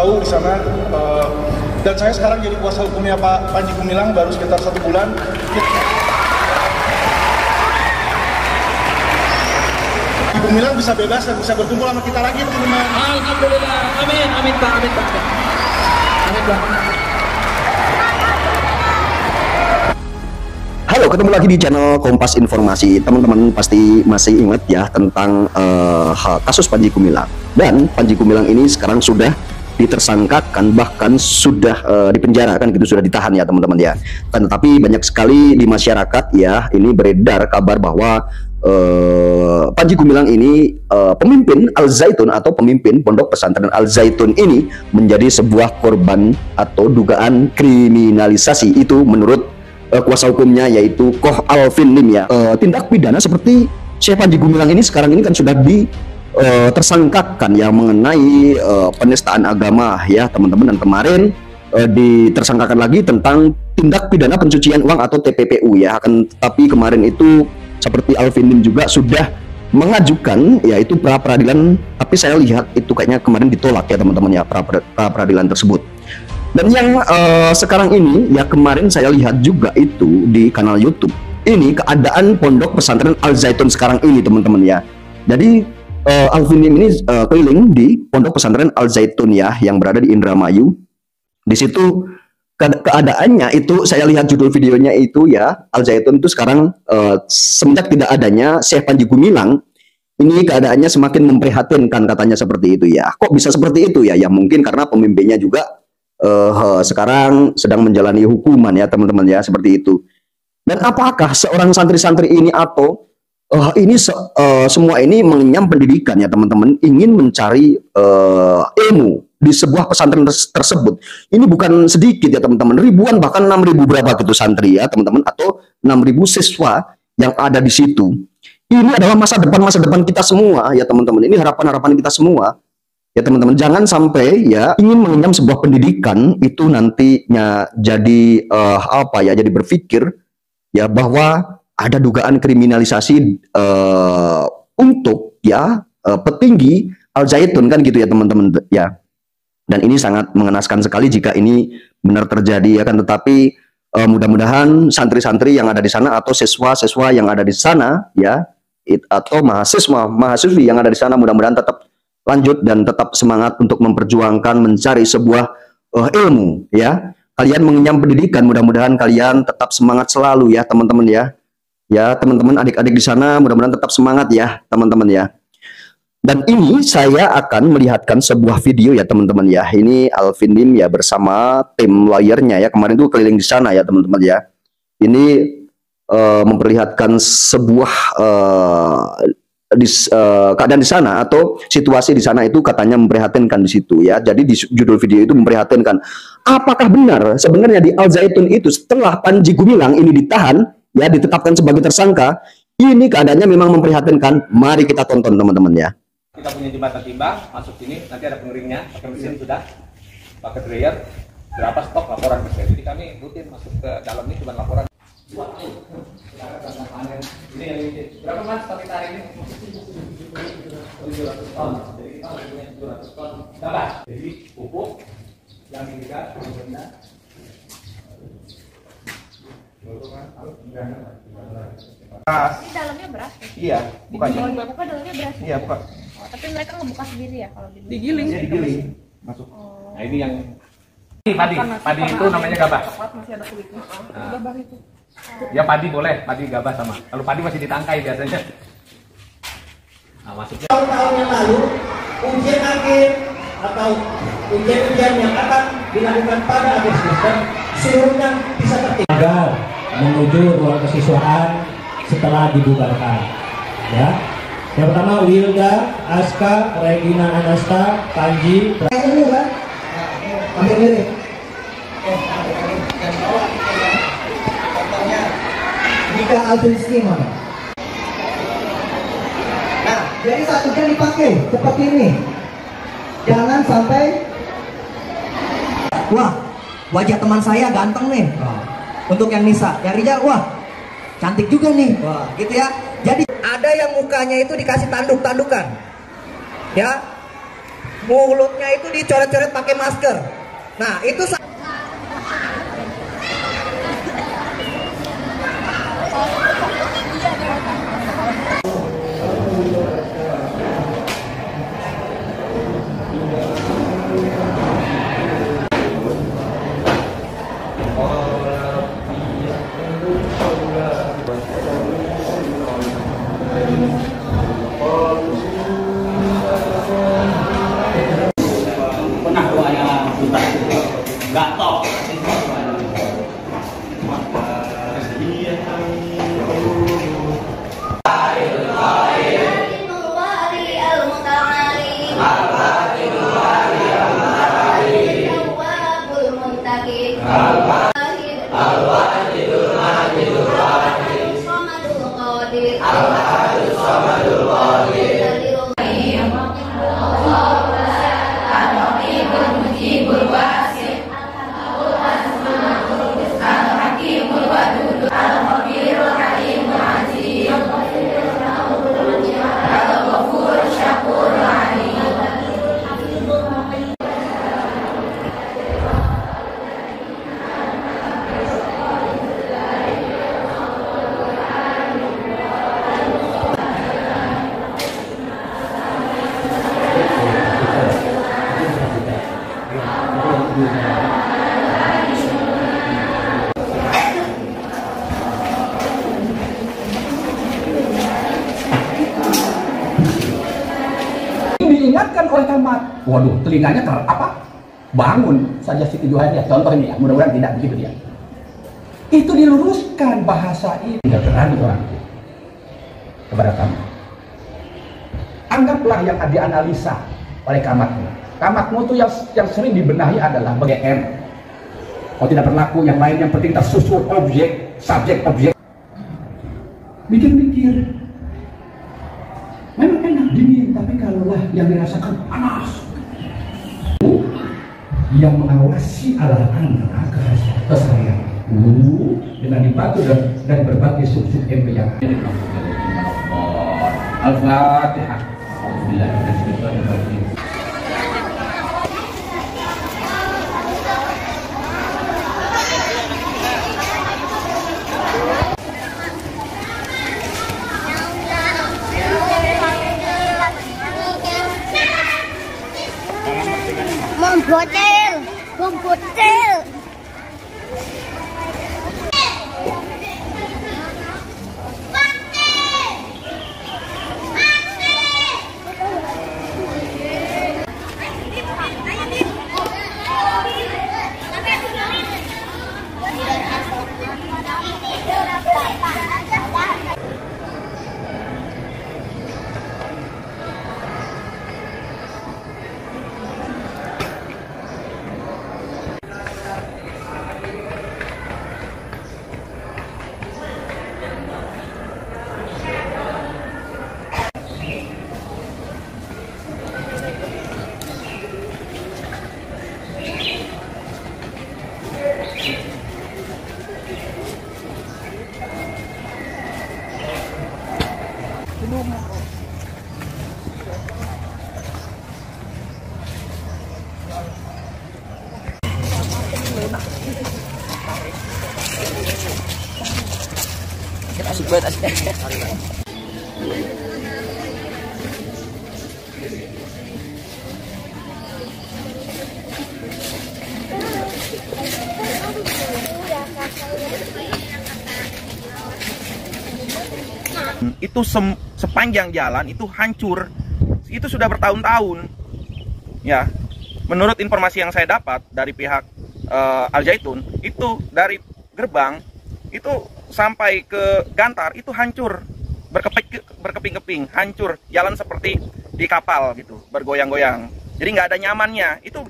tahu di sana. Dan saya sekarang jadi kuasa hukumnya Pak Panji Gumilang baru sekitar 1 bulan. Gumilang bisa bebas dan bisa berkumpul sama kita lagi, teman-teman. Alhamdulillah, amin, amin Pak, amin Pak, amin Pak. Halo, ketemu lagi di channel Kompas Informasi. Teman-teman pasti masih ingat ya tentang kasus Panji Gumilang. Dan Panji Gumilang ini sekarang sudah ditersangkakan, bahkan sudah dipenjara, kan gitu, sudah ditahan ya teman-teman ya. Tetapi banyak sekali di masyarakat ya ini beredar kabar bahwa Panji Gumilang ini pemimpin Al Zaitun atau pemimpin Pondok Pesantren Al Zaitun ini menjadi sebuah korban atau dugaan kriminalisasi. Itu menurut kuasa hukumnya, yaitu Koh Alvin Lim ya. Tindak pidana seperti Syekh Panji Gumilang ini sekarang ini kan sudah tersangkakan ya mengenai penistaan agama ya teman-teman, dan kemarin ditersangkakan lagi tentang tindak pidana pencucian uang atau TPPU ya. Akan tapi kemarin itu seperti Alvin Lim juga sudah mengajukan yaitu pra peradilan, tapi saya lihat itu kayaknya kemarin ditolak ya teman-teman ya, pra peradilan tersebut. Dan yang sekarang ini ya, kemarin saya lihat juga itu di kanal YouTube ini keadaan Pondok Pesantren Al Zaitun sekarang ini teman-teman ya. Jadi Alvin Lim ini keliling di Pondok Pesantren Al Zaitun ya, yang berada di Indramayu. Di situ keadaannya itu saya lihat judul videonya itu ya, Al Zaitun itu sekarang semenjak tidak adanya Syekh Panji Gumilang, ini keadaannya semakin memprihatinkan katanya seperti itu ya. Kok bisa seperti itu ya? Ya mungkin karena pemimpinnya juga sekarang sedang menjalani hukuman ya teman-teman ya, seperti itu. Dan apakah seorang santri-santri ini atau semua ini mengenyam pendidikan ya teman-teman, ingin mencari ilmu di sebuah pesantren tersebut. Ini bukan sedikit ya teman-teman, ribuan bahkan 6.000 berapa gitu santri ya teman-teman, atau 6.000 siswa yang ada di situ. Ini adalah masa depan kita semua ya teman-teman. Ini harapan kita semua ya teman-teman. Jangan sampai ya ingin mengenyam sebuah pendidikan itu nantinya jadi jadi berpikir ya bahwa ada dugaan kriminalisasi untuk ya petinggi Al Zaitun, kan gitu ya teman-teman ya. Dan ini sangat mengenaskan sekali jika ini benar terjadi ya kan. Tetapi mudah-mudahan santri-santri yang ada di sana atau siswa-siswa yang ada di sana ya, atau mahasiswi yang ada di sana, mudah-mudahan tetap lanjut dan tetap semangat untuk memperjuangkan mencari sebuah ilmu ya. Kalian mengenyam pendidikan, mudah-mudahan kalian tetap semangat selalu ya teman-teman ya. Ya teman-teman, adik-adik di sana mudah-mudahan tetap semangat ya teman-teman ya. Dan ini saya akan melihatkan sebuah video ya teman-teman ya. Ini Alvin Lim ya bersama tim lawyernya ya, kemarin itu keliling di sana ya teman-teman ya. Ini memperlihatkan sebuah keadaan di sana atau situasi di sana itu katanya memprihatinkan di situ ya. Jadi di judul video itu memprihatinkan. Apakah benar sebenarnya di Al Zaitun itu setelah Panji Gumilang ini ditahan ya, ditetapkan sebagai tersangka, ini keadaannya memang memprihatinkan? Mari kita tonton teman-teman ya. Kita punya jembatan timbang, masuk sini, nanti ada pengeringnya, pakai mesin sudah, pakai dryer, berapa stok laporan ke saya. Jadi kami rutin masuk ke dalam ini cuma laporan. Ini yang ini, berapa mas stok kita hari ini? 700 ton, jadi kita punya 700 ton gabah. Jadi pupuk yang diberikan, Ini dalamnya beras. Iya, bukannya. Buka dalamnya beras. Iya, bukan. Oh, tapi mereka ngebuka sendiri ya kalau digiling. Iya, digiling. Masuk. Nah ini yang padi itu namanya gabah. masih ada kulitnya. Gabah itu. Ya padi boleh, padi gabah sama. Kalau padi masih ditangkai biasanya. Nah masuknya. Tahun-tahun yang lalu ujian akhir atau ujian-ujian yang akan dilakukan pada akhir semester seluruhnya bisa tertinggal menuju ruang kesiswaan setelah dibubarkan ya. Yang pertama Wilda, Aska, Regina Anasta, Panji. Ini kan? Ambil ini. Contohnya Nika Alvinski mana? Nah, jadi satu jam dipakai seperti ini. Jangan sampai wah, wajah teman saya ganteng nih. Untuk yang Nisa, yang Rijal, wah cantik juga nih. Wah, gitu ya. Jadi ada yang mukanya itu dikasih tanduk-tandukan. Ya. mulutnya itu dicoret-coret pakai masker. Nah, itu pernah doanya tuntas nggak top. Diingatkan oleh Camat, waduh, telinganya bangun saja Siti Juhani ya, contoh ini ya, mudah-mudahan tidak begitu dia. Itu diluruskan bahasa ini, tidak berani orang itu kepada kamu. Anggaplah yang dianalisa oleh Camatmu. Camatmu itu yang sering dibenahi adalah BGM. Kalau tidak berlaku, yang lain yang penting tersusun objek, subjek, objek. Mikir-mikir. Memang enak dingin, tapi kalaulah yang dirasakan panas. Yang mengawasi adalah anak keseharian dengan dibantu dan berbagai sub-sub MP yang ada. Al-Fatihah. Membotel. Itu sepanjang jalan itu hancur, itu sudah bertahun-tahun ya. Menurut informasi yang saya dapat dari pihak Al Zaitun, itu dari gerbang itu sampai ke Gantar itu hancur, berkeping-keping, hancur, jalan seperti di kapal gitu, bergoyang-goyang. Jadi nggak ada nyamannya. Itu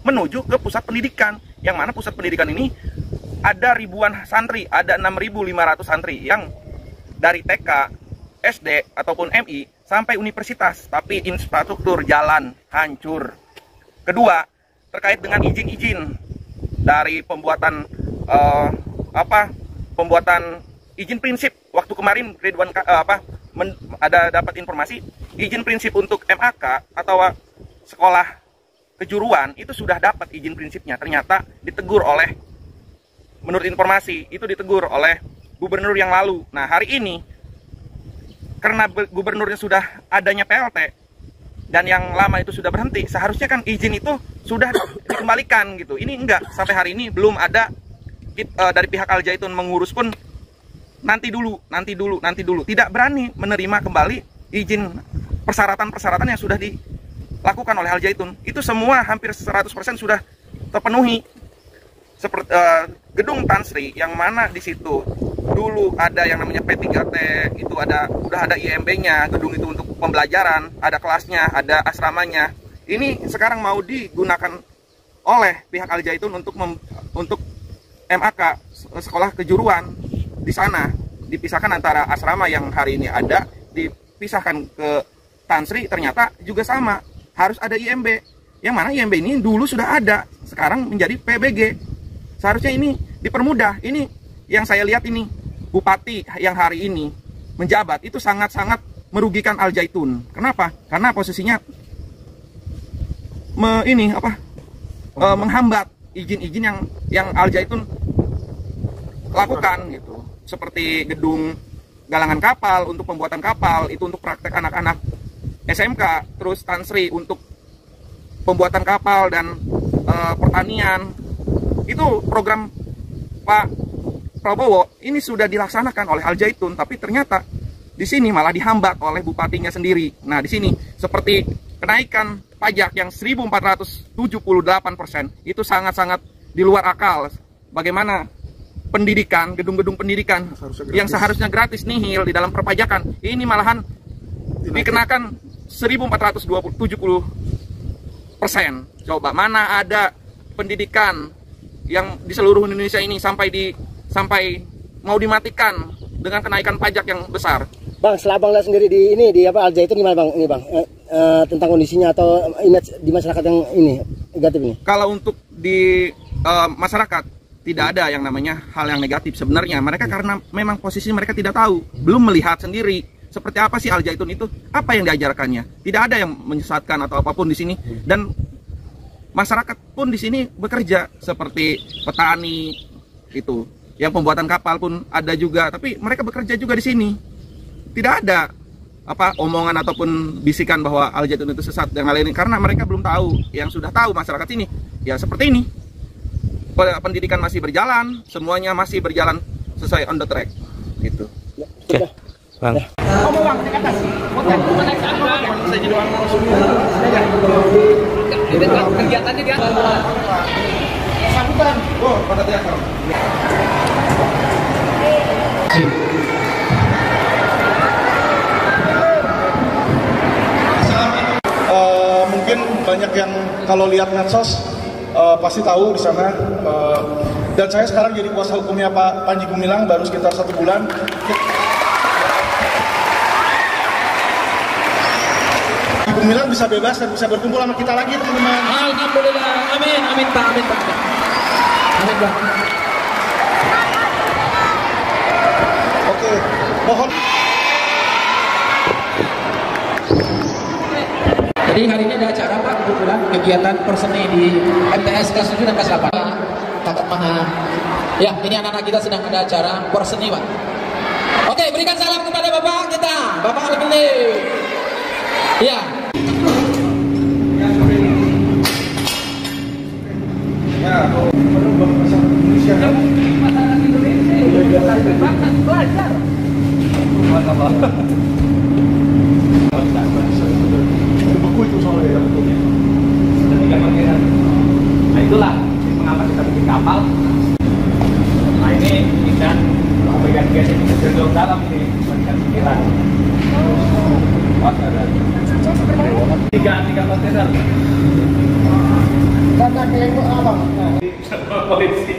menuju ke pusat pendidikan, yang mana pusat pendidikan ini ada ribuan santri, ada 6.500 santri yang dari TK, SD ataupun MI sampai universitas, tapi infrastruktur jalan hancur. Kedua, terkait dengan izin-izin dari pembuatan pembuatan izin prinsip. Waktu kemarin Ridwan ada dapat informasi izin prinsip untuk MAK atau sekolah kejuruan itu sudah dapat izin prinsipnya, ternyata ditegur oleh, menurut informasi itu ditegur oleh gubernur yang lalu. Nah hari ini karena gubernurnya sudah adanya PLT dan yang lama itu sudah berhenti, seharusnya kan izin itu sudah dikembalikan gitu. Ini enggak, sampai hari ini belum ada dari pihak Al Zaitun mengurus pun, nanti dulu, tidak berani menerima kembali izin persyaratan yang sudah dilakukan oleh Al Zaitun. Itu semua hampir 100% sudah terpenuhi. Seperti gedung Tan Sri yang mana di situ dulu ada yang namanya P3T, itu udah ada IMB-nya, gedung itu untuk pembelajaran, ada kelasnya, ada asramanya. Ini sekarang mau digunakan oleh pihak Al Zaitun untuk MAK, sekolah kejuruan. Di sana dipisahkan antara asrama yang hari ini ada, dipisahkan ke Tan Sri, ternyata juga sama, harus ada IMB. Yang mana IMB ini dulu sudah ada, sekarang menjadi PBG. Seharusnya ini dipermudah. Ini yang saya lihat ini, bupati yang hari ini menjabat itu sangat-sangat merugikan Al Zaitun. Kenapa? Karena posisinya menghambat izin-izin yang Al Zaitun lakukan gitu. Seperti gedung galangan kapal untuk pembuatan kapal, itu untuk praktek anak-anak SMK, terus Tan Sri untuk pembuatan kapal dan pertanian. Itu program Pak Prabowo ini sudah dilaksanakan oleh Al Zaitun, tapi ternyata di sini malah dihambat oleh bupatinya sendiri. Nah, di sini seperti kenaikan pajak yang 1.478%, itu sangat-sangat di luar akal. Bagaimana pendidikan, gedung-gedung pendidikan yang seharusnya gratis nihil di dalam perpajakan, ini malahan dikenakan 1.470%. Coba mana ada pendidikan yang di seluruh Indonesia ini sampai mau dimatikan dengan kenaikan pajak yang besar. Bang, setelah Bang lihat sendiri di Al Zaitun gimana Bang? Ini Bang, tentang kondisinya atau image di masyarakat yang ini negatif ini? Kalau untuk di masyarakat tidak ada yang namanya hal yang negatif sebenarnya. Mereka karena memang posisi mereka tidak tahu, belum melihat sendiri seperti apa sih Al Zaitun itu, apa yang diajarkannya. Tidak ada yang menyesatkan atau apapun di sini, dan masyarakat pun di sini bekerja seperti petani itu, yang pembuatan kapal pun ada juga, tapi mereka bekerja juga di sini. Tidak ada omongan ataupun bisikan bahwa Al Zaitun itu sesat dan lain-lain, karena mereka belum tahu. Yang sudah tahu masyarakat ini ya seperti ini. Pendidikan masih berjalan, semuanya masih berjalan sesuai on the track gitu. Oke, Bang. Ngomong Bang, naik atas. Saya jadi orang langsung. Kegiatannya dia. Oh, pada teater. Mungkin banyak yang kalau lihat medsos pasti tahu di sana. Dan saya sekarang jadi kuasa hukumnya Pak Panji Gumilang baru sekitar 1 bulan. Gumilang bisa bebas dan bisa berkumpul sama kita lagi, teman-teman. Alhamdulillah, amin, amin Pak, amin Pak, amin Pak. Oke, mohon. Jadi hari ini ada acara Pak, kebetulan kegiatan perseni di MTS kelas 7 dan kelas 8. Kakak mana? Ya, ini anak-anak kita sedang ada acara perseni Pak. Oke, berikan salam kepada Bapak kita, Bapak Alvini. Ya. Ya, kalau bahasa Indonesia kan Masyarakat Indonesia belajar. beku itu soalnya ya. Ketika pengiran. Nah itulah mengapa kita bikin kapal. Nah ini ikan bagian gas yang kita cenderung dalam ini bagian pikiran. Ada tiga kontainer. Kata kayak apa? Polisi.